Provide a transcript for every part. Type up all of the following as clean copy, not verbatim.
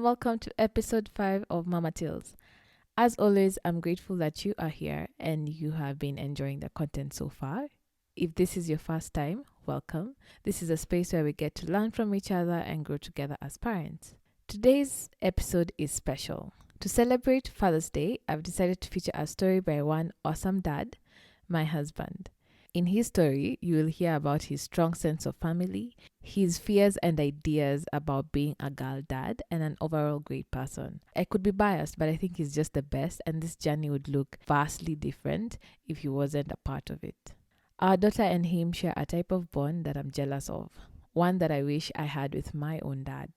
welcome to episode 5 of Mama Tales. As always, I'm grateful that you are here and you have been enjoying the content so far. If this is your first time, welcome. This is a space where we get to learn from each other and grow together as parents. Today's episode is special. To celebrate Father's Day, I've decided to feature a story by one awesome dad, my husband. In his story, you will hear about his strong sense of family, his fears and ideas about being a girl dad, and an overall great person. I could be biased, but I think he's just the best, and this journey would look vastly different if he wasn't a part of it. Our daughter and him share a type of bond that I'm jealous of, one that I wish I had with my own dad.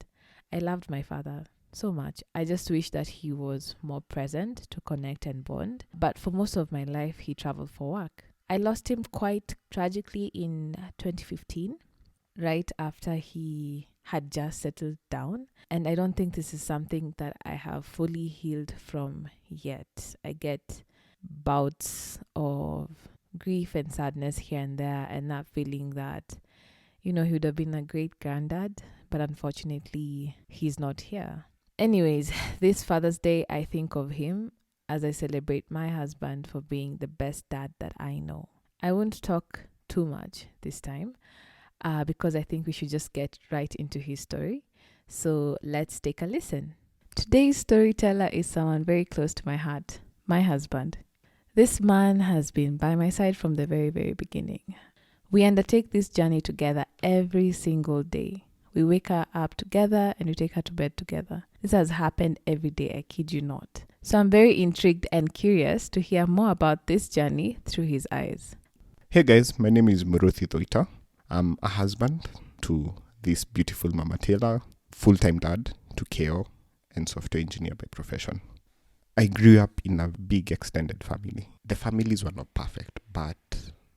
I loved my father so much. I just wish that he was more present to connect and bond, but for most of my life, he traveled for work. I lost him quite tragically in 2015, right after he had just settled down. And I don't think this is something that I have fully healed from yet. I get bouts of grief and sadness here and there, and that feeling that, he would have been a great granddad, but unfortunately, he's not here. Anyways, this Father's Day, I think of him as I celebrate my husband for being the best dad that I know. I won't talk too much this time because I think we should just get right into his story. So let's take a listen. Today's storyteller is someone very close to my heart, my husband. This man has been by my side from the very, very beginning. We undertake this journey together every single day. We wake her up together and we take her to bed together. This has happened every day, I kid you not. So I'm very intrigued and curious to hear more about this journey through his eyes. Hey guys, my name is Muruthi Thoita. I'm a husband to this beautiful Mama Taylor, full-time dad to Keo, and software engineer by profession. I grew up in a big extended family. The families were not perfect, but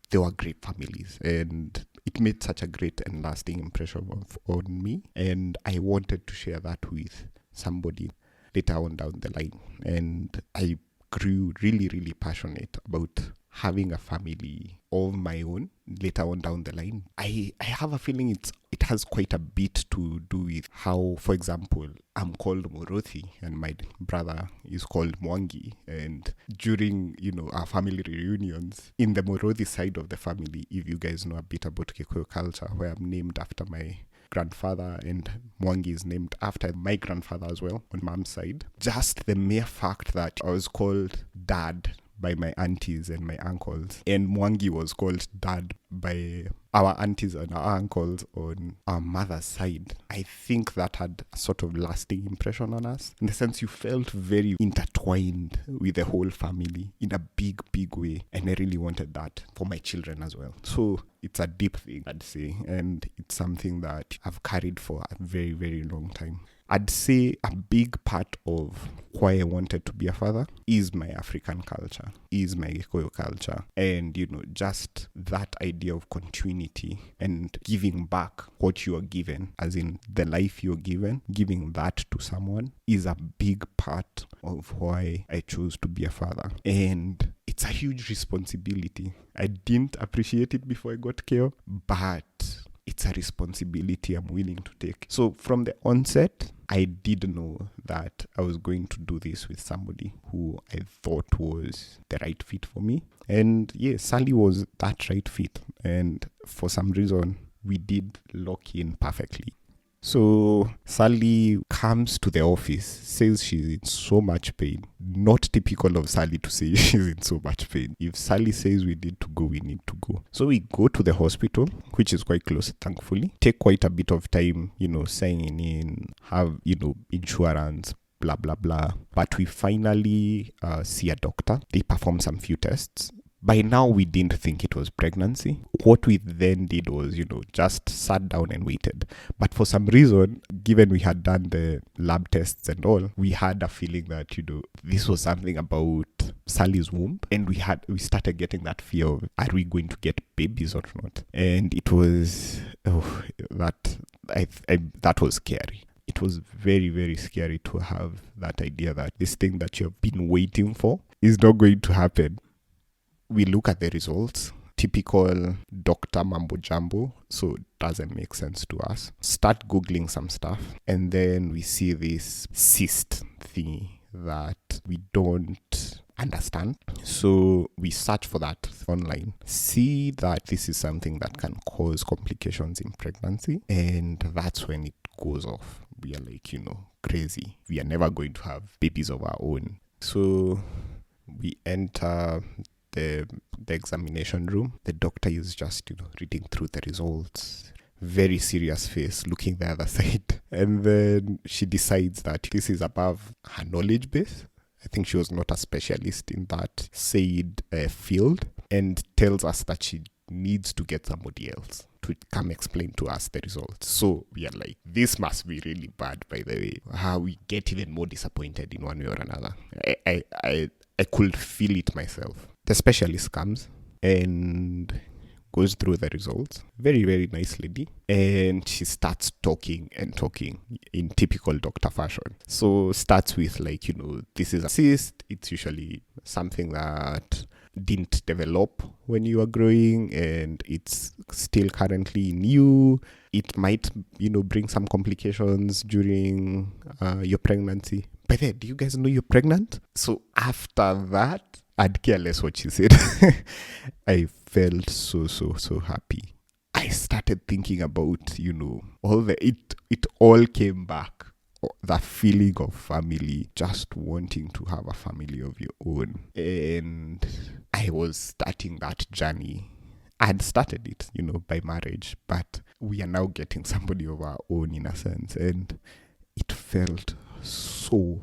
they were great families, and it made such a great and lasting impression on me, and I wanted to share that with somebody later on down the line. And I grew really, really passionate about having a family of my own later on down the line. I have a feeling it has quite a bit to do with how, for example, I'm called Muruthi and my brother is called Mwangi. And during, our family reunions, in the Muruthi side of the family, if you guys know a bit about Kikuyu culture, where I'm named after my grandfather and Mwangi is named after my grandfather as well on mom's side. Just the mere fact that I was called dad by my aunties and my uncles, and Mwangi was called dad by our aunties and our uncles on our mother's side, I think that had a sort of lasting impression on us. In the sense, you felt very intertwined with the whole family in a big, big way. And I really wanted that for my children as well. So it's a deep thing, I'd say. And it's something that I've carried for a very, very long time. I'd say a big part of why I wanted to be a father is my African culture, is my Gikuyu culture. And, just that idea of continuity and giving back what you are given, as in the life you're given, giving that to someone is a big part of why I chose to be a father. And it's a huge responsibility. I didn't appreciate it before I got Keo, but it's a responsibility I'm willing to take. So from the onset, I did know that I was going to do this with somebody who I thought was the right fit for me. And Sally was that right fit. And for some reason, we did lock in perfectly. So Sally comes to the office, says she's in so much pain. Not typical of Sally to say she's in so much pain. If Sally says we need to go, we need to go. So we go to the hospital, which is quite close, thankfully. Take quite a bit of time, signing in, have, insurance, blah, blah, blah. But we finally see a doctor. They perform some few tests. By now, we didn't think it was pregnancy. What we then did was, just sat down and waited. But for some reason, given we had done the lab tests and all, we had a feeling that, this was something about Sally's womb. And we started getting that fear of, are we going to get babies or not? And it was, that was scary. It was very, very scary to have that idea that this thing that you've been waiting for is not going to happen. We look at the results. typical doctor mambo jumbo, so it doesn't make sense to us. Start Googling some stuff, and then we see this cyst thingy that we don't understand. So we search for that online, see that this is something that can cause complications in pregnancy, and that's when it goes off. We are like, crazy. We are never going to have babies of our own. So we enter the examination room. The doctor is just, reading through the results. Very serious face, looking the other side. And then she decides that this is above her knowledge base. I think she was not a specialist in that said field, and tells us that she needs to get somebody else to come explain to us the results. So we are like, this must be really bad, by the way. How we get even more disappointed in one way or another. I could feel it myself. The specialist comes and goes through the results. Very, very nice lady. And she starts talking in typical doctor fashion. So starts with like, this is a cyst. It's usually something that didn't develop when you are growing, and it's still currently in you. It might, bring some complications during your pregnancy. By the way, do you guys know you're pregnant? So after that, I'd care less what she said. I felt so happy. I started thinking about, it all came back. The feeling of family, just wanting to have a family of your own. And I was starting that journey. I had started it, by marriage, but we are now getting somebody of our own in a sense. And it felt so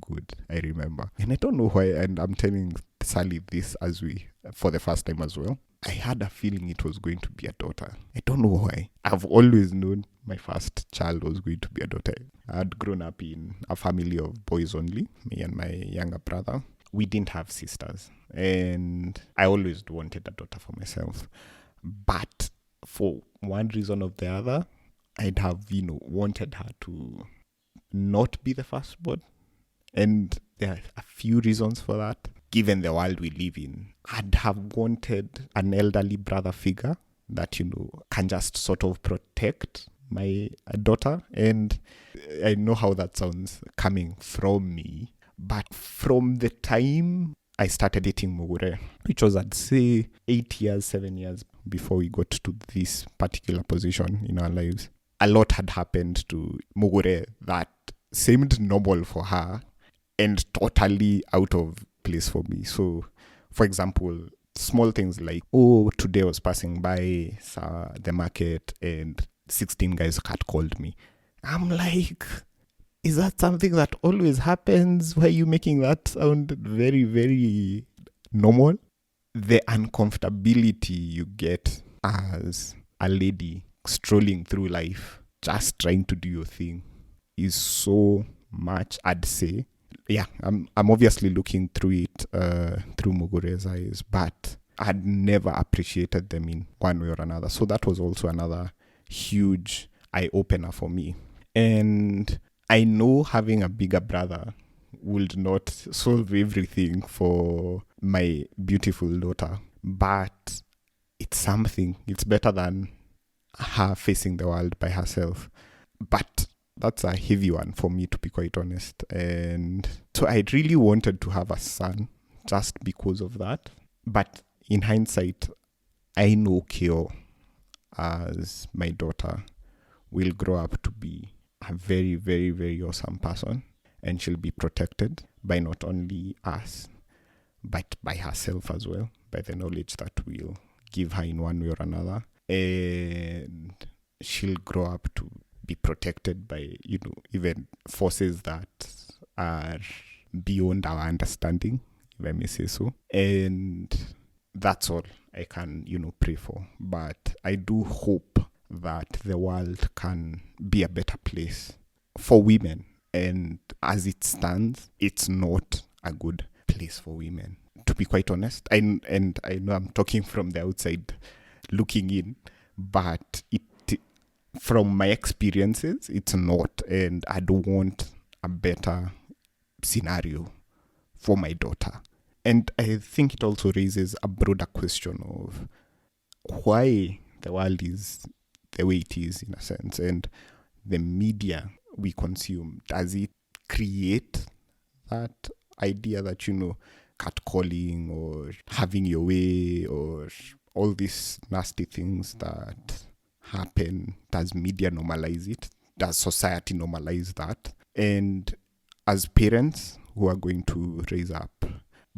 good, I remember. And I don't know why, and I'm telling Sally this for the first time as well. I had a feeling it was going to be a daughter. I don't know why. I've always known my first child was going to be a daughter. I had grown up in a family of boys only, me and my younger brother. We didn't have sisters, and I always wanted a daughter for myself. But for one reason or the other, I'd have, wanted her to not be the firstborn. And there are a few reasons for that. Given the world we live in, I'd have wanted an elderly brother figure that, can just sort of protect my daughter. And I know how that sounds coming from me. But from the time I started dating Mugure, which was, I'd say, 7 years before we got to this particular position in our lives, a lot had happened to Mugure that seemed normal for her and totally out of place for me. So, for example, small things like, today I was passing by the market and 16 guys catcalled me. I'm like, is that something that always happens? Why are you making that sound very, very normal? The uncomfortability you get as a lady strolling through life, just trying to do your thing, is so much, I'd say. Yeah, I'm obviously looking through it through Mugure's eyes, but I'd never appreciated them in one way or another. So that was also another huge eye-opener for me. And I know having a bigger brother would not solve everything for my beautiful daughter, but it's something. It's better than her facing the world by herself. But that's a heavy one for me, to be quite honest. And so I really wanted to have a son just because of that. But in hindsight, I know Kyo, as my daughter, will grow up to be a very, very, very awesome person. And she'll be protected by not only us, but by herself as well, by the knowledge that we'll give her in one way or another. And she'll grow up to be protected by, even forces that are beyond our understanding, if I may say so. And that's all I can, pray for. But I do hope that the world can be a better place for women. And as it stands, it's not a good place for women, to be quite honest. And I know I'm talking from the outside looking in, but from my experiences, it's not. And I don't want a better scenario for my daughter. And I think it also raises a broader question of why the world is the way it is, in a sense, and the media we consume, does it create that idea that, catcalling or having your way or all these nasty things that happen? Does media normalize it? Does society normalize that? And as parents who are going to raise up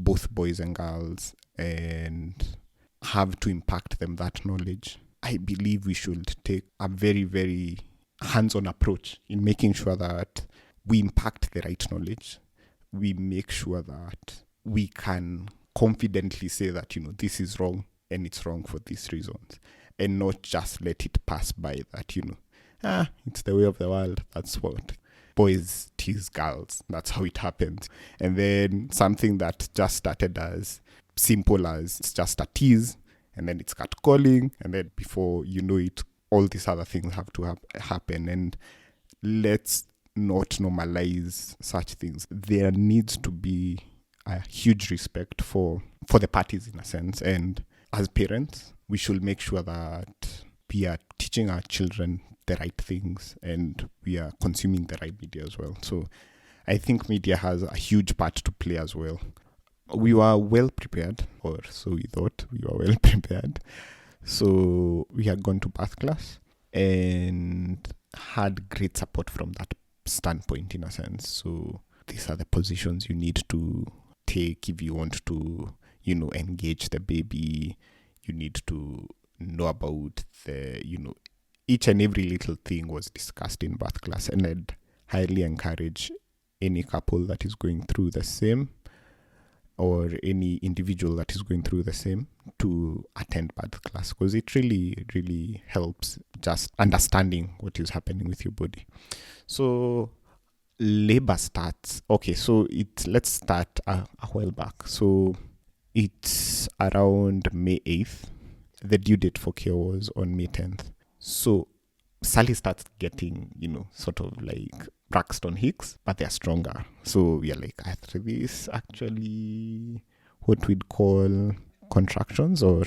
both boys and girls and have to impact them that knowledge, I believe we should take a very, very hands-on approach in making sure that we impact the right knowledge. We make sure that we can confidently say that, this is wrong and it's wrong for these reasons, and not just let it pass by that, it's the way of the world. That's what boys tease girls. That's how it happens. And then something that just started as simple as it's just a tease, and then it's catcalling, and then before you know it, all these other things have to happen. And let's not normalize such things. There needs to be a huge respect for the parties, in a sense. And as parents, we should make sure that we are teaching our children the right things and we are consuming the right media as well. So I think media has a huge part to play as well. We were well prepared, or so we thought. We were well prepared. So we had gone to Bath class and had great support from that standpoint, in a sense. So these are the positions you need to take if you want to, engage the baby. You need to know about the, each and every little thing was discussed in Bath class. And I'd highly encourage any couple that is going through the same, or any individual that is going through the same, to attend Bath class, because it really, really helps just understanding what is happening with your body. So labor starts. Okay, so let's start a while back. So it's around May 8th. The due date for care was on May 10th. So Sally starts getting, sort of like Braxton Hicks, but they're stronger. So we are like, after this, actually, what we'd call contractions, or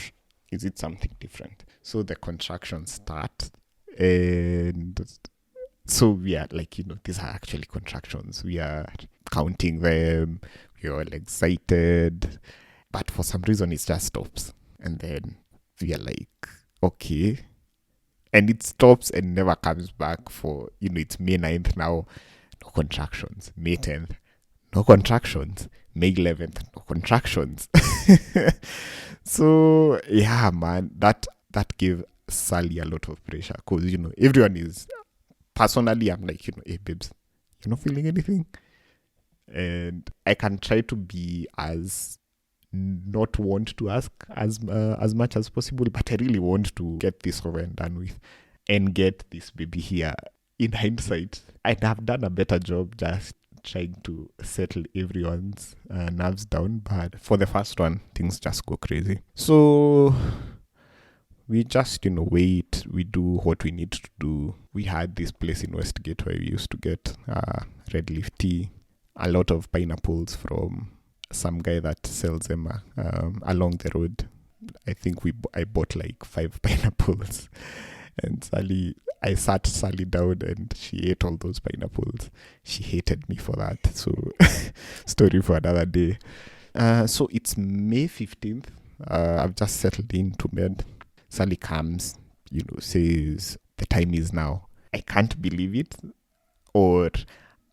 is it something different? So the contractions start, and so we are like, these are actually contractions. We are counting them. We are all excited, but for some reason it just stops. And then we are like, okay. And it stops and never comes back for, it's May 9th now, no contractions. May 10th, no contractions. May 11th, no contractions. So, yeah, man, that gave Sally a lot of pressure, because, everyone is, personally, I'm like, hey, babes, you're not feeling anything? And I can try to be as not want to ask as much as possible, but I really want to get this over and done with and get this baby here. In hindsight, I'd have done a better job just trying to settle everyone's nerves down, but for the first one, things just go crazy. So we just, wait, we do what we need to do. We had this place in Westgate where we used to get red leaf tea, a lot of pineapples from some guy that sells them along the road. I think I bought like 5 pineapples, and I sat Sally down and she ate all those pineapples. She hated me for that. So story for another day. So it's May 15th. I've just settled into bed. Sally comes, says the time is now. I can't believe it, or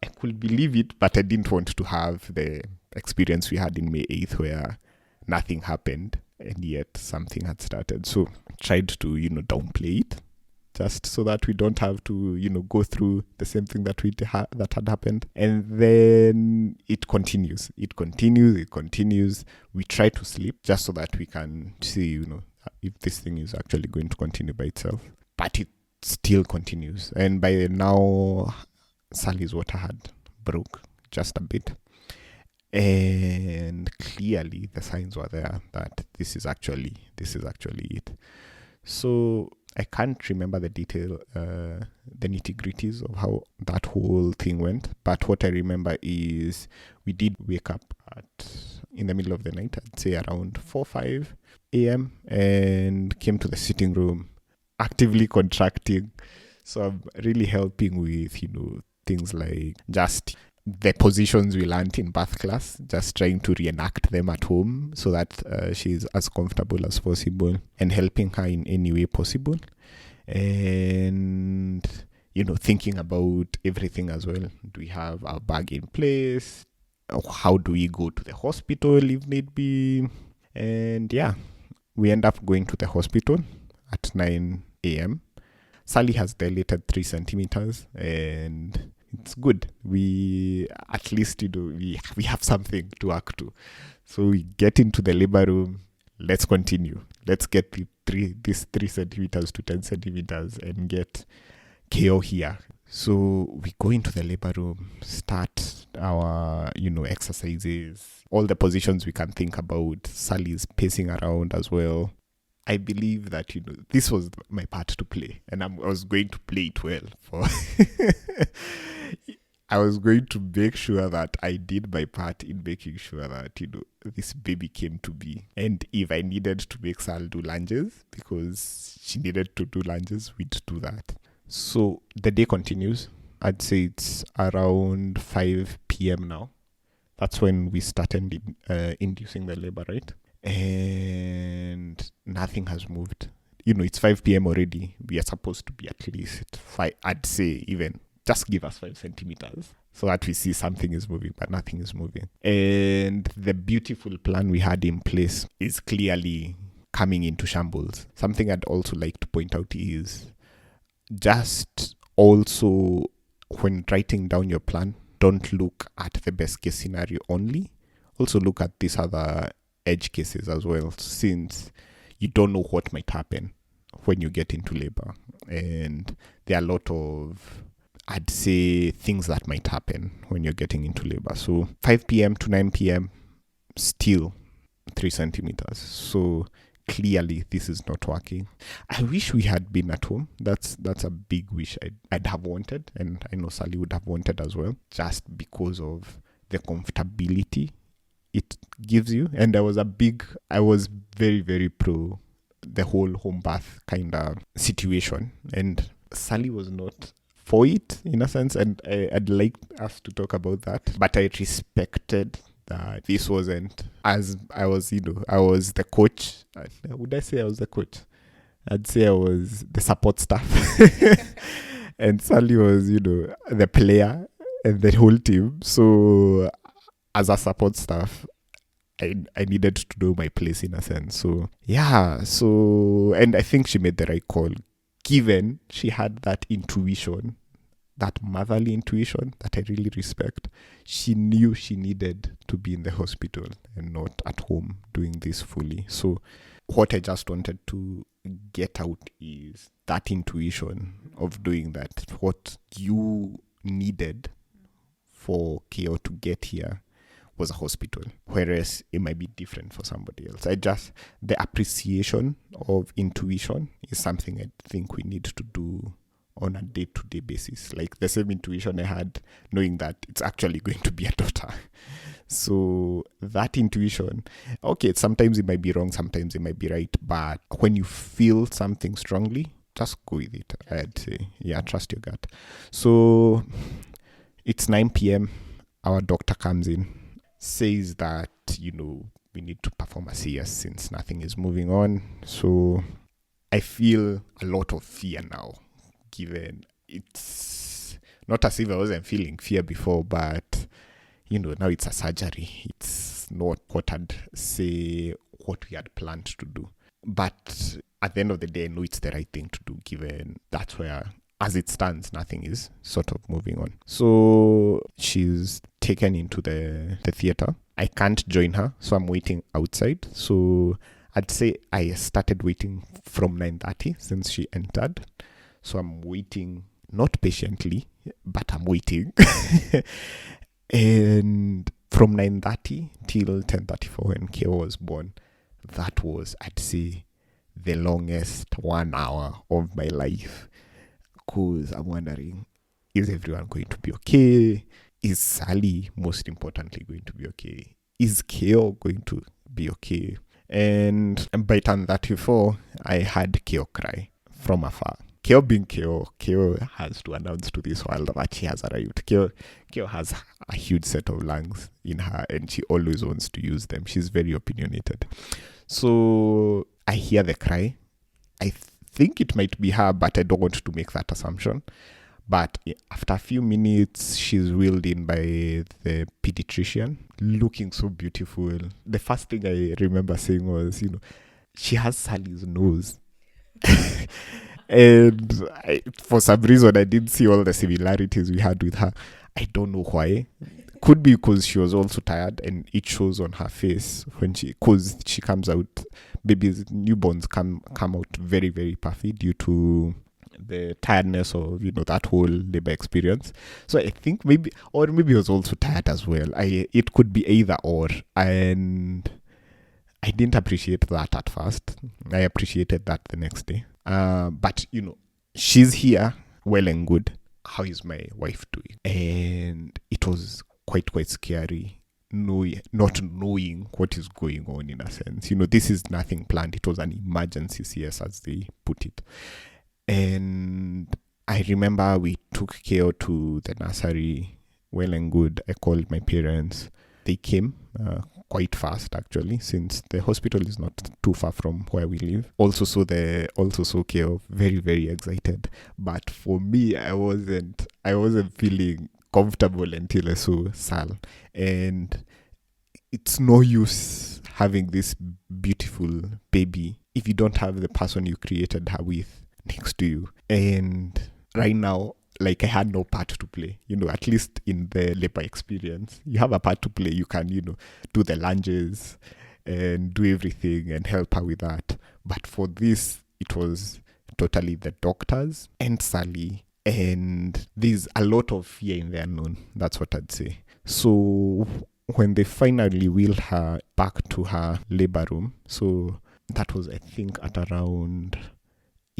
I could believe it, but I didn't want to have the experience we had in May 8th where nothing happened and yet something had started. So I tried to, downplay it, just so that we don't have to, go through the same thing that that had happened. And then it continues. We try to sleep just so that we can see, if this thing is actually going to continue by itself. But it still continues. And by now, Sally's water had broke just a bit. And clearly the signs were there that this is actually it. So I can't remember the detail, the nitty-gritties of how that whole thing went. But what I remember is we did wake up in the middle of the night, I'd say around 4, 5 a.m. and came to the sitting room, actively contracting. So I'm really helping with, things like just the positions we learned in birth class, just trying to reenact them at home so that she's as comfortable as possible and helping her in any way possible. And, thinking about everything as well. Do we have our bag in place? How do we go to the hospital if need be? And yeah, we end up going to the hospital at 9 a.m. Sally has dilated 3 centimeters and it's good. We at least, we have something to work to. So we get into the labor room. Let's continue. Let's get these 3 centimeters to 10 centimeters and get KO here. So we go into the labor room, start our, exercises, all the positions we can think about. Sally's pacing around as well. I believe that, this was my part to play, and I was going to play it well. I was going to make sure that I did my part in making sure that, this baby came to be. And if I needed to make Sal do lunges, because she needed to do lunges, we'd do that. So the day continues. I'd say it's around 5 p.m. now. That's when we started inducing the labor, right? And nothing has moved. It's 5 p.m. already. We are supposed to be at least 5, I'd say even just give us 5 centimeters so that we see something is moving, but nothing is moving. And the beautiful plan we had in place is clearly coming into shambles. Something I'd also like to point out is just also when writing down your plan, don't look at the best case scenario only. Also look at these other edge cases as well, since you don't know what might happen when you get into labor. And there are a lot of, I'd say, things that might happen when you're getting into labor. So 5 p.m. to 9 p.m., still 3 centimeters. So clearly this is not working. I wish we had been at home. That's a big wish I'd have wanted, and I know Sally would have wanted as well, just because of the comfortability it gives you. And I was very, very pro the whole home birth kind of situation, and Sally was not for it in a sense, and I'd like us to talk about that. But I respected that this wasn't, as I was the coach. Would I say I was the coach? I'd say I was the support staff and Sally was the player and the whole team. So as a support staff, I needed to know my place in a sense. So yeah, and I think she made the right call, given she had that intuition, that motherly intuition that I really respect. She knew she needed to be in the hospital and not at home doing this fully. So what I just wanted to get out is that intuition of doing that. What you needed for KO to get here was a hospital, whereas it might be different for somebody else. The appreciation of intuition is something I think we need to do on a day-to-day basis. Like the same intuition I had knowing that it's actually going to be a daughter. So that intuition, okay, sometimes it might be wrong, sometimes it might be right, but when you feel something strongly, just go with it. I'd say, yeah, trust your gut. So it's 9 p.m. Our doctor comes in, says that, we need to perform a CS since nothing is moving on. So I feel a lot of fear now, given it's not as if I wasn't feeling fear before, but now it's a surgery. It's not what I'd say what we had planned to do. But at the end of the day, I know it's the right thing to do, given that's where, as it stands, nothing is sort of moving on. So she's taken into the theater. I can't join her, so I'm waiting outside. So I'd say I started waiting from 9:30 since she entered. So I'm waiting, not patiently, but I'm waiting. And from 9:30 till 10:34 when KO was born, that was, I'd say, the longest 1 hour of my life. Because I'm wondering, is everyone going to be okay? Is Sally, most importantly, going to be okay? is Keo going to be okay? And by turn 34, I had Keo cry from afar. Keo being Keo has to announce to this world that she has arrived. Keo has a huge set of lungs in her, and she always wants to use them. She's very opinionated. So I hear the cry. I think it might be her, but I don't want to make that assumption. But after a few minutes, she's wheeled in by the pediatrician, looking so beautiful. The first thing I remember saying was, she has Sally's nose. And for some reason, I didn't see all the similarities we had with her. I don't know why. Could be because she was also tired, and it shows on her face because she comes out. Babies, newborns come out very, very puffy due to the tiredness of that whole labor experience. So I think maybe I was also tired as well. It could be either or, and I didn't appreciate that at first. I appreciated that the next day. But she's here, well and good. How is my wife doing? And it was quite scary, not knowing what is going on in a sense. This is nothing planned. It was an emergency CS, as they put it. And I remember we took Keo to the nursery, well and good. I called my parents. They came quite fast, actually, since the hospital is not too far from where we live. Also saw Keo, very, very excited. But for me, I wasn't feeling comfortable until I saw Sal. And it's no use having this beautiful baby if you don't have the person you created her with next to you. And right now, I had no part to play, at least in the labor experience. You have a part to play. You can, do the lunges and do everything and help her with that. But for this, it was totally the doctors and Sally. And there's a lot of fear in the unknown. That's what I'd say. So when they finally wheeled her back to her labor room, so that was, I think, at around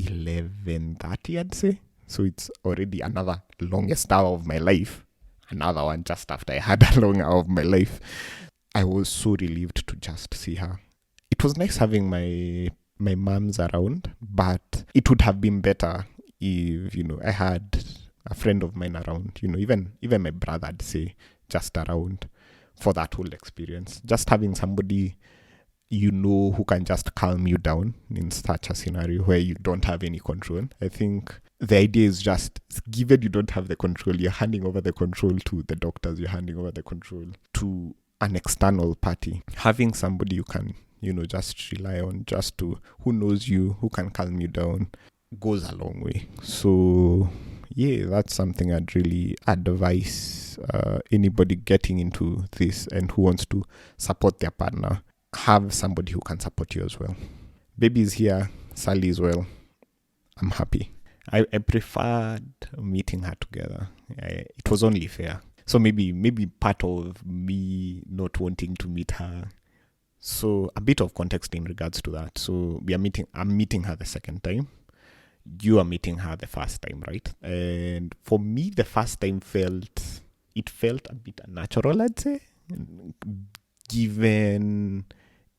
11:30, I'd say. So it's already another longest hour of my life. Another one just after I had a long hour of my life. I was so relieved to just see her. It was nice having my mom's around, but it would have been better if, I had a friend of mine around, even my brother, I'd say, just around for that whole experience. Just having somebody who can just calm you down in such a scenario where you don't have any control. I think the idea is just, given you don't have the control, you're handing over the control to the doctors, you're handing over the control to an external party. Having somebody you can, just rely on, who knows you, who can calm you down, goes a long way. So yeah, that's something I'd really advise anybody getting into this and who wants to support their partner. Have somebody who can support you as well. Baby is here, Sally is well. I'm happy. I preferred meeting her together. It was only fair. So maybe part of me not wanting to meet her. So a bit of context in regards to that. So I'm meeting her the second time. You are meeting her the first time, right? And for me, the first time felt a bit unnatural, I'd say. Given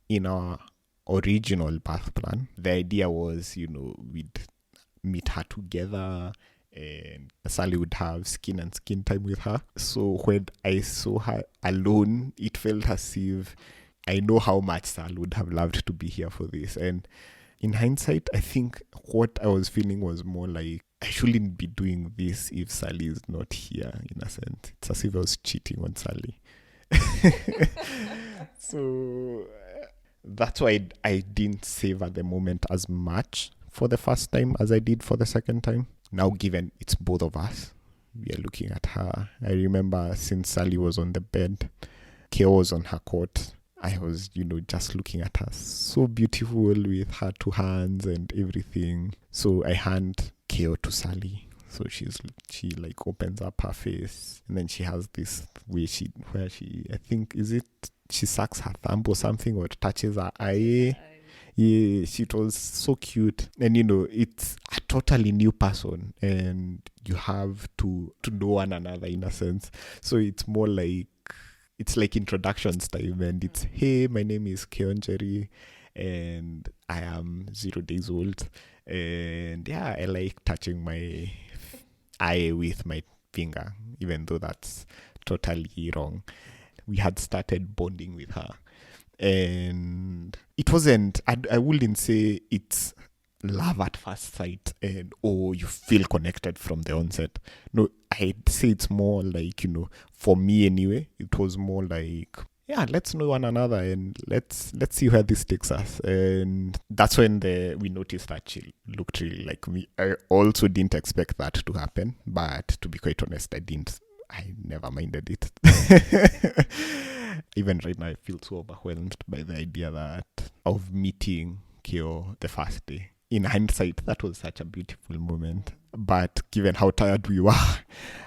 in our original birth plan, the idea was, we'd meet her together and Sally would have skin and skin time with her. So when I saw her alone, it felt as if I know how much Sally would have loved to be here for this. And in hindsight, I think what I was feeling was more like, I shouldn't be doing this if Sally is not here, in a sense. It's as if I was cheating on Sally. So that's why I didn't savor the moment as much for the first time as I did for the second time. Now, given it's both of us, we are looking at her. I remember since Sally was on the bed, Keo was on her cot. I was, just looking at her, so beautiful with her two hands and everything. So I hand Keo to Sally. So she opens up her face, and then she has this way where she I think she sucks her thumb or something, or touches her eye. Yeah, she was so cute. And it's a totally new person, and you have to know one another in a sense. So it's more like it's like introductions time, and it's, hey, my name is Keonjeri, and I am 0 days old, and yeah, I like touching my eye with my finger, even though that's totally wrong. We had started bonding with her, and it wasn't, I wouldn't say it's love at first sight and you feel connected from the onset. No, I'd say it's more like, for me anyway, it was more like, yeah, let's know one another and let's see where this takes us. And that's when we noticed that she looked really like me. I also didn't expect that to happen, but to be quite honest, I never minded it. Even right now, I feel so overwhelmed by the idea of meeting Kyo the first day. In hindsight, that was such a beautiful moment. But given how tired we were,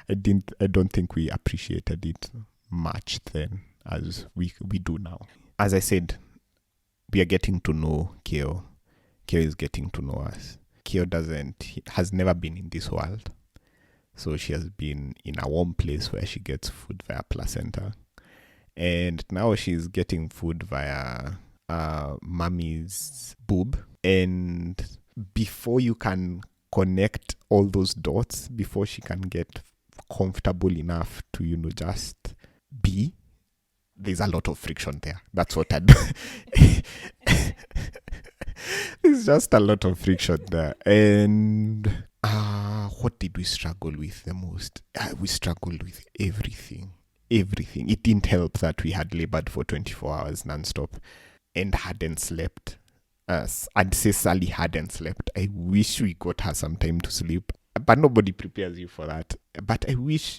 I don't think we appreciated it much then as we do now. As I said, we are getting to know Kyo. Kyo is getting to know us. Kyo has never been in this world. So she has been in a warm place where she gets food via placenta. And now she's getting food via mommy's boob. And before you can connect all those dots, before she can get comfortable enough to, just be, there's a lot of friction there. That's what I do. There's just a lot of friction there. And what did we struggle with the most? We struggled with everything. It didn't help that we had labored for 24 hours nonstop and hadn't slept. I'd say Sally hadn't slept. I wish we got her some time to sleep, but nobody prepares you for that. But I wish,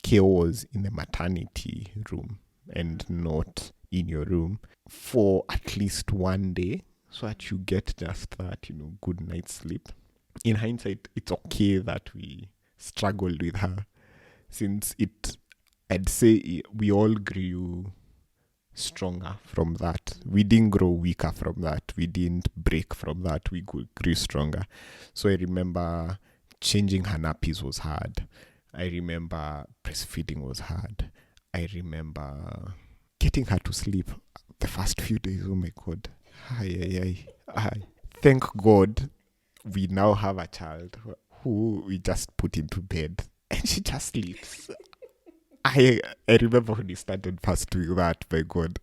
Kyo was in the maternity room and not in your room for at least one day, so that you get just that, good night's sleep. In hindsight, it's okay that we struggled with her, since I'd say we all grew stronger from that. We didn't grow weaker from that. We didn't break from that. We grew stronger. So I remember changing her nappies was hard. I remember breastfeeding was hard. I remember getting her to sleep the first few days. Oh my God. Thank God we now have a child who we just put into bed and she just sleeps. I remember when we started first doing that, my God.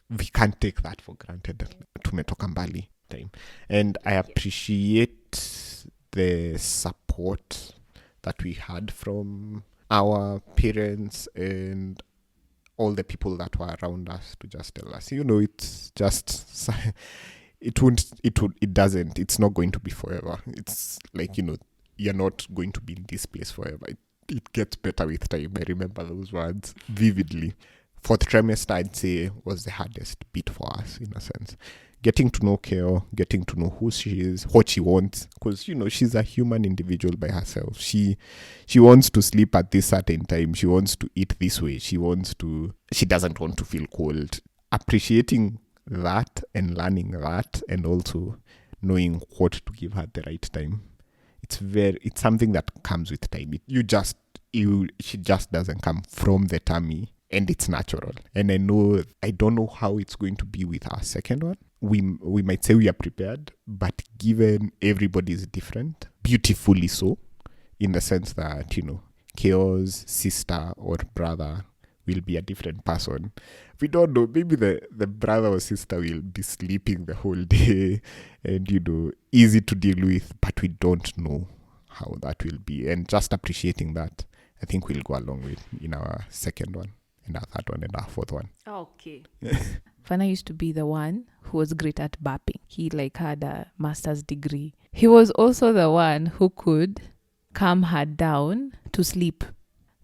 We can't take that for granted. Tumetoka mbali time. And I appreciate the support that we had from our parents and all the people that were around us to just tell us, it's just, it's not going to be forever. It's like, you're not going to be in this place forever. It gets better with time. I remember those words vividly. Fourth trimester, I'd say, was the hardest bit for us, in a sense. Getting to know Kyo, getting to know who she is, what she wants. Because, she's a human individual by herself. She wants to sleep at this certain time. She wants to eat this way. She doesn't want to feel cold. Appreciating that and learning that, and also knowing what to give her at the right time. It's something that comes with time. She just doesn't come from the tummy, and it's natural. And I don't know how it's going to be with our second one. We might say we are prepared, but given everybody is different, beautifully so, in the sense that, Kyo's sister or brother will be a different person. We don't know. Maybe the brother or sister will be sleeping the whole day and, easy to deal with, but we don't know how that will be. And just appreciating that, I think we'll go along with in our second one, and our third one, and our fourth one. Okay. Fana used to be the one who was great at burping. He had a master's degree. He was also the one who could calm her down to sleep.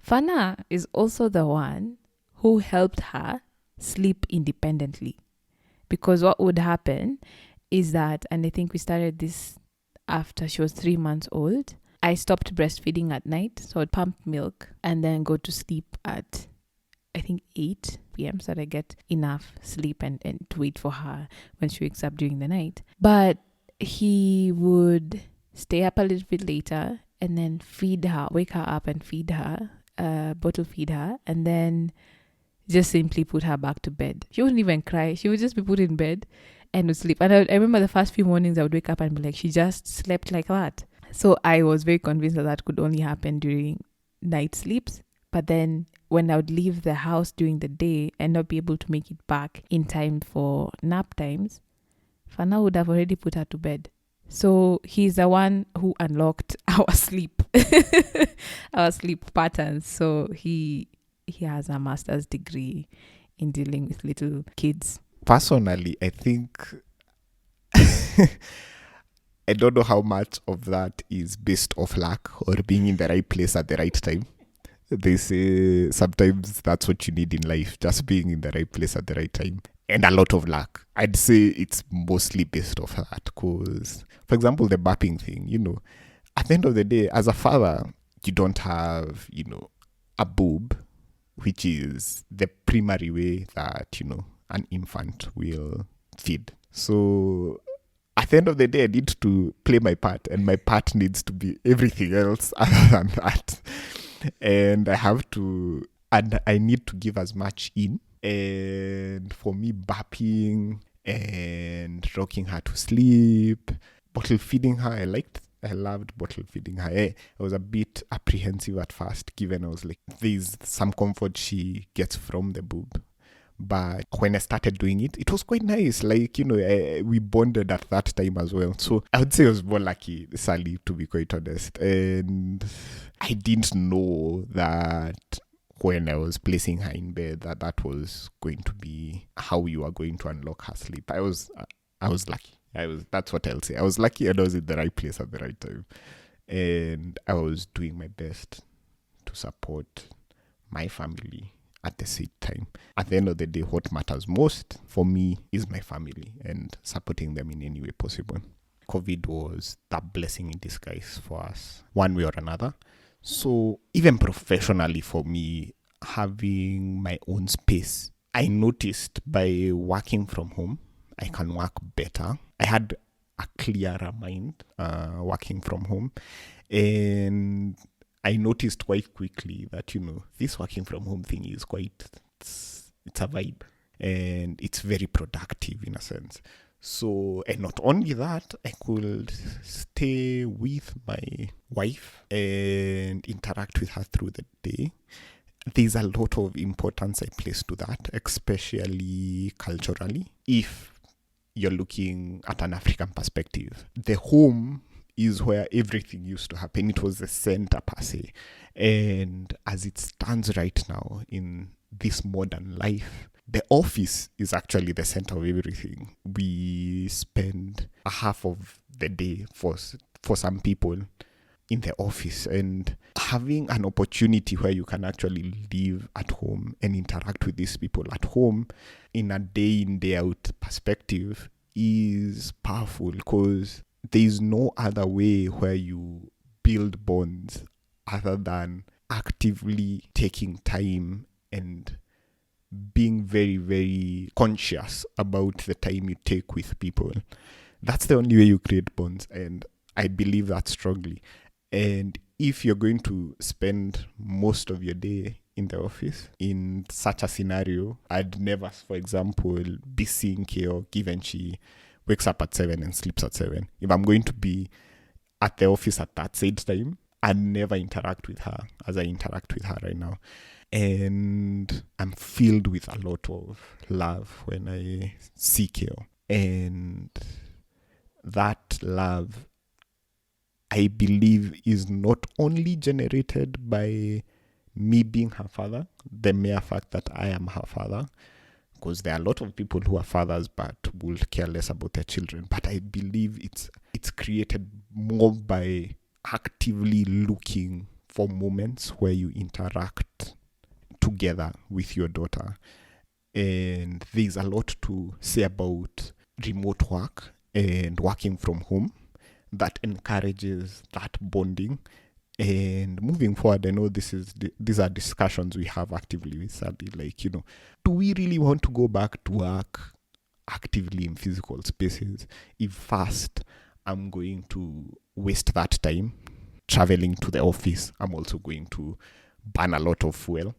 Fana is also the one who helped her sleep independently. Because what would happen is that, and I think we started this after she was 3 months old, I stopped breastfeeding at night. So I'd pump milk and then go to sleep at, I think, 8 p.m. so that I get enough sleep and to wait for her when she wakes up during the night. But he would stay up a little bit later and then wake her up and feed her bottle feed her, and then just simply put her back to bed. She wouldn't even cry. She would just be put in bed and would sleep. And I remember the first few mornings I would wake up and be like, she just slept like that. So I was very convinced that could only happen during night sleeps. But then when I would leave the house during the day and not be able to make it back in time for nap times, Fana would have already put her to bed. So he's the one who unlocked our sleep, our sleep patterns. So he has a master's degree in dealing with little kids. Personally, I think I don't know how much of that is based off luck or being in the right place at the right time. They say sometimes that's what you need in life, just being in the right place at the right time. And a lot of luck. I'd say it's mostly based off that because, for example, the burping thing, at the end of the day, as a father, you don't have, a boob, which is the primary way that, an infant will feed. So at the end of the day, I need to play my part, and my part needs to be everything else other than that. And I need to give as much in. And for me, burping and rocking her to sleep, bottle feeding her, I loved bottle feeding her. I was a bit apprehensive at first, given I was like, there's some comfort she gets from the boob. But when I started doing it, it was quite nice. We bonded at that time as well. So I would say I was more lucky, Sally, to be quite honest. And I didn't know that when I was placing her in bed, that was going to be how you are going to unlock her sleep. I was lucky. That's what I'll say. I was lucky and I was in the right place at the right time. And I was doing my best to support my family at the same time. At the end of the day, what matters most for me is my family and supporting them in any way possible. COVID was that blessing in disguise for us, one way or another. So even professionally for me, having my own space, I noticed by working from home, I can work better. I had a clearer mind working from home. And I noticed quite quickly that, this working from home thing is it's a vibe. And it's very productive in a sense. So, and not only that, I could stay with my wife and interact with her through the day. There's a lot of importance I place to that, especially culturally. If you're looking at an African perspective, the home is where everything used to happen. It was the center per se. And as it stands right now in this modern life, the office is actually the center of everything. We spend a half of the day for some people in the office, and having an opportunity where you can actually live at home and interact with these people at home in a day in, day out perspective is powerful, because there is no other way where you build bonds other than actively taking time and being very, very conscious about the time you take with people. That's the only way you create bonds, and I believe that strongly. And if you're going to spend most of your day in the office in such a scenario, I'd never, for example, be seeing Keo given she wakes up at 7 and sleeps at 7. If I'm going to be at the office at that said time, I'd never interact with her as I interact with her right now. And I'm filled with a lot of love when I see Keo. And that love, I believe, is not only generated by me being her father, the mere fact that I am her father, because there are a lot of people who are fathers but will care less about their children. But I believe it's created more by actively looking for moments where you interact together with your daughter. And there's a lot to say about remote work and working from home that encourages that bonding. And moving forward, I know these are discussions we have actively with Sally. Like, do we really want to go back to work actively in physical spaces if first I'm going to waste that time traveling to the office? I'm also going to burn a lot of fuel.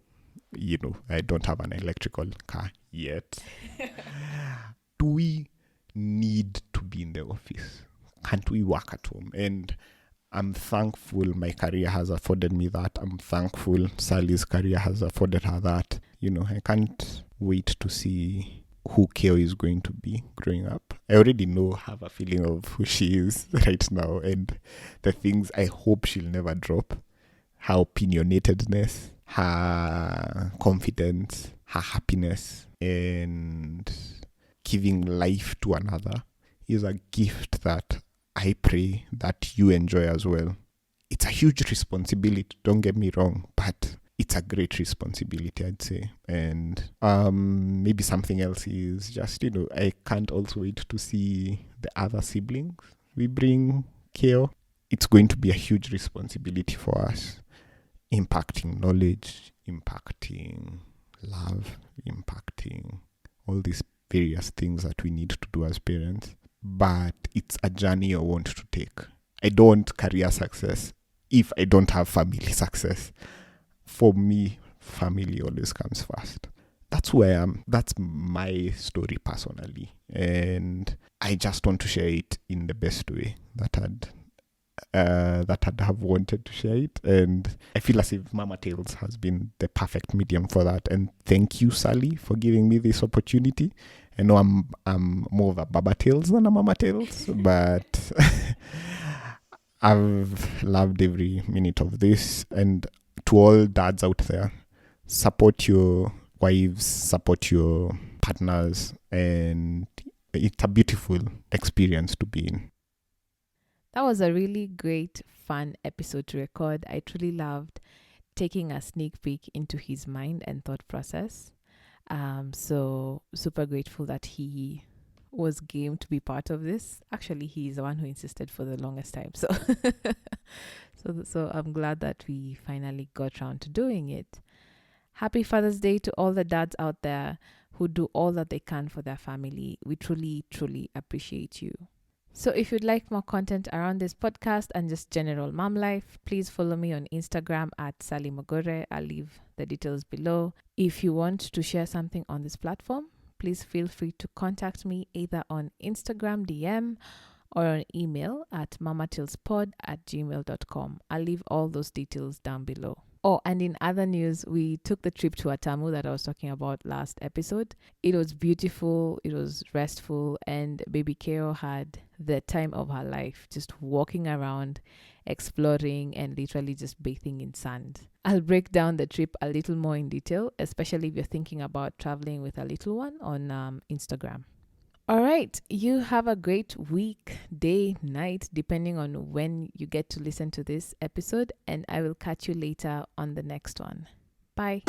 I don't have an electrical car yet. Do we need to be in the office? Can't we work at home? And I'm thankful my career has afforded me that. I'm thankful Sally's career has afforded her that. I can't wait to see who Keo is going to be growing up. I already have a feeling of who she is right now, and the things I hope she'll never drop. Her opinionatedness, her confidence, her happiness, and giving life to another is a gift that I pray that you enjoy as well. It's a huge responsibility, don't get me wrong, but it's a great responsibility, I'd say. And maybe something else is just, I can't also wait to see the other siblings we bring Keo. It's going to be a huge responsibility for us, impacting knowledge, impacting love, impacting all these various things that we need to do as parents. But it's a journey I want to take. I don't want career success if I don't have family success. For me, family always comes first. That's who I am. That's my story personally. And I just want to share it in the best way that I'd have wanted to share it. And I feel as if Mama Tales has been the perfect medium for that. And thank you, Sally, for giving me this opportunity. I know I'm more of a Baba Tales than a Mama Tales, but I've loved every minute of this. And to all dads out there, support your wives, support your partners, and it's a beautiful experience to be in. That was a really great, fun episode to record. I truly loved taking a sneak peek into his mind and thought process. So super grateful that he was game to be part of this. Actually, he's the one who insisted for the longest time. So, so I'm glad that we finally got around to doing it. Happy Father's Day to all the dads out there who do all that they can for their family. We truly, truly appreciate you. So if you'd like more content around this podcast and just general mom life, please follow me on Instagram at Sally Mogore. I'll leave the details below. If you want to share something on this platform, please feel free to contact me either on Instagram DM or on email at mamatilspod@gmail.com. I'll leave all those details down below. Oh, and in other news, we took the trip to Atamu that I was talking about last episode. It was beautiful, it was restful, and baby Keo had the time of her life, just walking around, exploring, and literally just bathing in sand. I'll break down the trip a little more in detail, especially if you're thinking about traveling with a little one on Instagram. All right, you have a great week, day, night, depending on when you get to listen to this episode, and I will catch you later on the next one. Bye.